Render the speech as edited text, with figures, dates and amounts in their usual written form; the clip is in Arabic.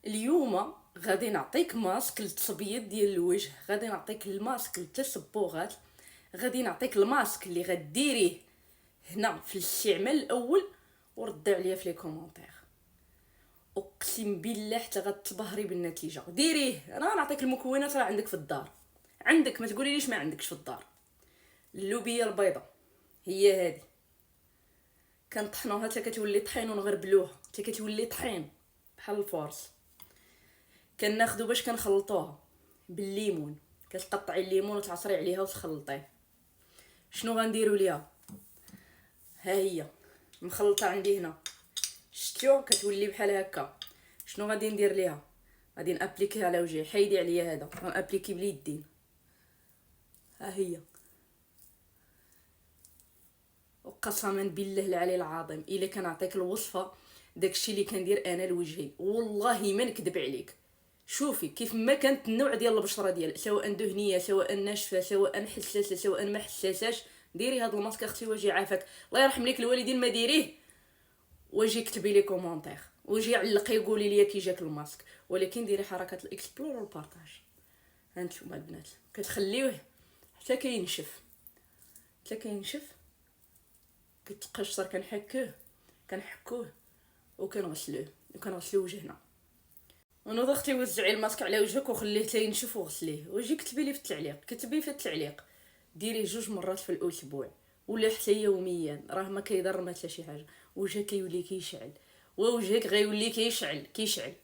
اليوم غادي نعطيك ماسك للتصبيط ديال الوجه، غادي نعطيك الماسك للتصبغات، غادي نعطيك الماسك اللي غديريه هنا في الاستعمال الاول وردي عليا في لي كومونتير. اقسم بالله حتى غتبهري بالنتيجه. ديريه، انا نعطيك المكونات راه عندك في الدار، عندك، ما تقوليليش ما عندكش في الدار. اللوبيه البيضاء هي هذه، كنطحنوها حتى كتولي طحين ونغربلوها حتى كتولي طحين بحال الفورس. كناخدو باش كنخلطوها بالليمون، كتقطعي الليمون وتعصري عليها وتخلطيه. شنو غنديروا ليها؟ ها هي مخلطه عندي هنا، شتيو كتولي بحال هكا. شنو غادي ندير ليها؟ غادي نابليكيها على وجهي. حيدي عليا هذا، غنابليكي باليدين. ها هي، وقسما بالله العلي العظيم الا كنعطيك الوصفه داكشي اللي كندير انا لوجهي والله ما نكذب عليك. شوفي كيف ما كانت النوع ديال البشره ديال، سواء دهنيه سواء ناشفه سواء حساسه سواء ما حساساش، ديري هذا الماسك اختي وجهي عافاك. الله يرحم لك الوالدين ما ديريه. واجي كتبي لي كومونتير، وجي علقي قولي لي كي جاك الماسك. ولكن ديري حركه الاكسبلور والبارطاج. هانتوما البنات كتخليوه حتى كينشف، حتى كينشف كتقشر. كنحكوه وكنغسلوه وجهنا. ونوض اختي وزعي الماسك على وجهك وخليه حتى ينشف وغسليه. وجي كتبي لي في التعليق، كتبي في التعليق ديريه 2 مرات في الاسبوع ولا حتى يوميا، راه ما كيضر ما حتى شي حاجه. وجهك كيولي كيشعل، ووجهك غيولي كيشعل.